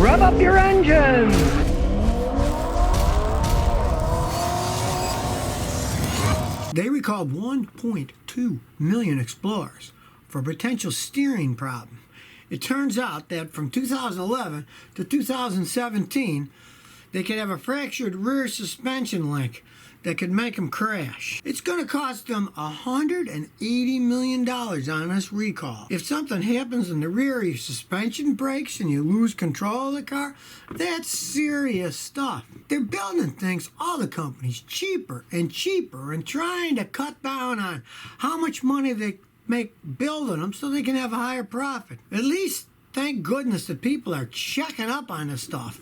Rev up your engines! They recalled 1.2 million Explorers for a potential steering problem. It turns out that from 2011 to 2017, they could have a fractured rear suspension link that could make them crash. It's going to cost them $180 million on this recall. If something happens in the rear of your suspension breaks and you lose control of the car, that's serious stuff. They're building things, all the companies, cheaper and cheaper, and trying to cut down on how much money they make building them so they can have a higher profit. At least, thank goodness that people are checking up on this stuff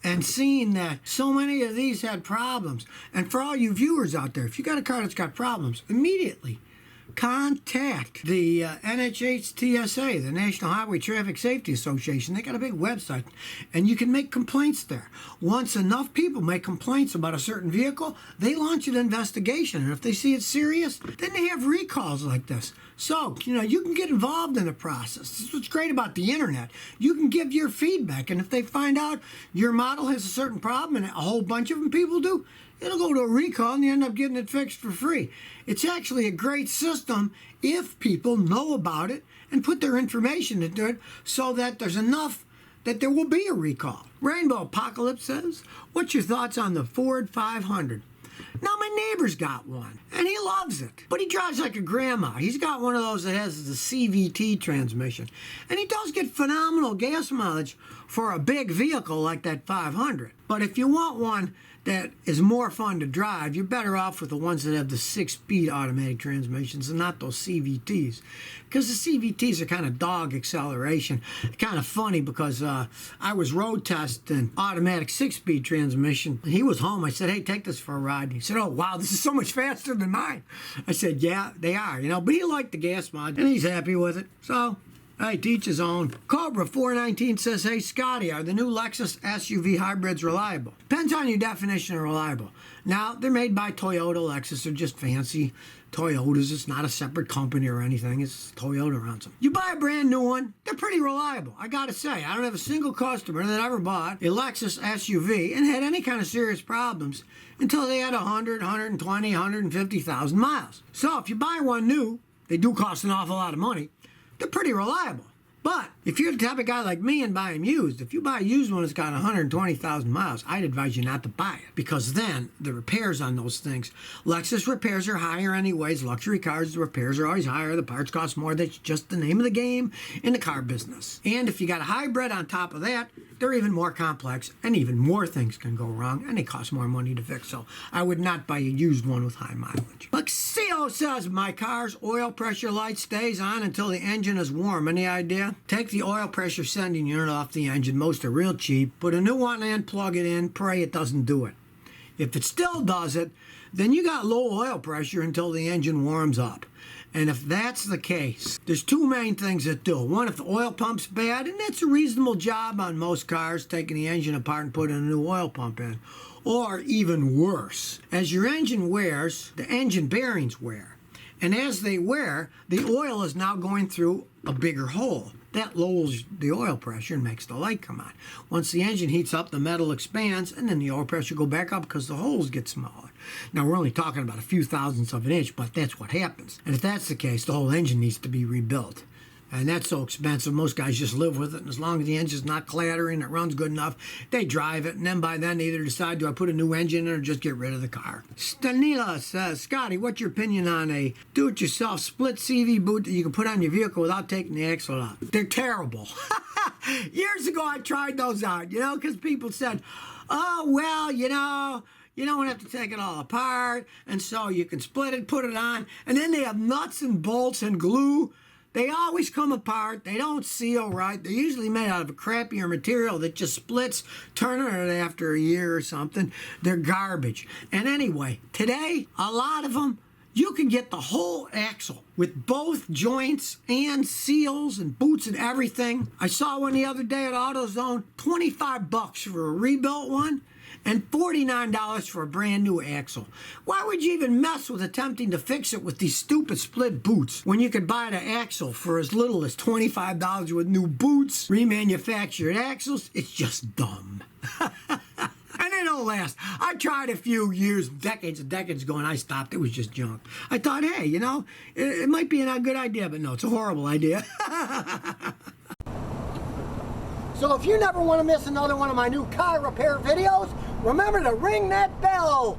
and seeing that so many of these had problems. And for all you viewers out there, if you got a car that's got problems, immediately contact the NHTSA, the National Highway Traffic Safety Association. They got a big website, and you can make complaints there. Once enough people make complaints about a certain vehicle, they launch an investigation, and if they see it's serious, then they have recalls like this. So, you can get involved in the process. This is what's great about the internet. You can give your feedback, and if they find out your model has a certain problem, and a whole bunch of them people do, it'll go to a recall and you end up getting it fixed for free. It's actually a great system if people know about it and put their information into it so that there's enough that there will be a recall. Rainbow Apocalypse says, what's your thoughts on the Ford 500? Now, my neighbor's got one, and he loves it, but he drives like a grandma. He's got one of those that has the CVT transmission, and he does get phenomenal gas mileage for a big vehicle like that 500. But if you want one that is more fun to drive, you're better off with the ones that have the 6-speed automatic transmissions and not those CVTs. Because the CVTs are kind of dog acceleration. Kind of funny because I was road testing automatic 6-speed transmission. He was home. I said, hey, take this for a ride. And he said, oh, wow, this is so much faster than mine. I said, yeah, they are, but he liked the gas mod and he's happy with it. So, hey, to each his own. Cobra 419 says, hey, Scotty, are the new Lexus SUV hybrids reliable? Depends on your definition of reliable. Now, they're made by Toyota, Lexus. They're just fancy Toyotas. It's not a separate company or anything. It's Toyota runs them. You buy a brand new one, they're pretty reliable. I gotta say, I don't have a single customer that ever bought a Lexus SUV and had any kind of serious problems until they had 100, 120, 150,000 miles. So if you buy one new, they do cost an awful lot of money. They're pretty reliable. But if you're the type of guy like me and buy them used, if you buy a used one that's got 120,000 miles, I'd advise you not to buy it, because then the repairs on those things, Lexus repairs are higher anyways. Luxury cars, the repairs are always higher. The parts cost more. That's just the name of the game in the car business. And if you got a hybrid on top of that, they're even more complex and even more things can go wrong and they cost more money to fix. So I would not buy a used one with high mileage. Luxio says, my car's oil pressure light stays on until the engine is warm. Any idea? Take the oil pressure sending unit off the engine. Most are real cheap. Put a new one in, plug it in, pray it doesn't do it. If it still does it, then you got low oil pressure until the engine warms up. And if that's the case, there's two main things that do. One, if the oil pump's bad, and that's a reasonable job on most cars, taking the engine apart and putting a new oil pump in. Or even worse, as your engine wears, the engine bearings wear. And as they wear, the oil is now going through a bigger hole. That lowers the oil pressure and makes the light come on. Once the engine heats up, the metal expands, and then the oil pressure go back up because the holes get smaller. Now, we're only talking about a few thousandths of an inch, but that's what happens. And if that's the case, the whole engine needs to be rebuilt. And that's so expensive, most guys just live with it. And as long as the engine's not clattering, it runs good enough, they drive it. And then by then, they either decide, do I put a new engine in or just get rid of the car? Stanila says, Scotty, what's your opinion on a do-it-yourself split CV boot that you can put on your vehicle without taking the axle out? They're terrible. Years ago, I tried those out, because people said, oh, well, you don't have to take it all apart, and so you can split it, put it on, and then they have nuts and bolts and glue. They always come apart. They don't seal right. They're usually made out of a crappier material that just splits, turning it after a year or something. They're garbage. And anyway, today, a lot of them, you can get the whole axle with both joints and seals and boots and everything. I saw one the other day at AutoZone, $25 for a rebuilt one. and $49 for a brand new axle. Why would you even mess with attempting to fix it with these stupid split boots when you could buy the axle for as little as $25 with new boots, remanufactured axles? It's just dumb. And they don't last. I tried a few years, decades and decades ago, and I stopped. It was just junk. I thought, hey, you know, it might be a good idea, but no, it's a horrible idea. So if you never want to miss another one of my new car repair videos, remember to ring that bell.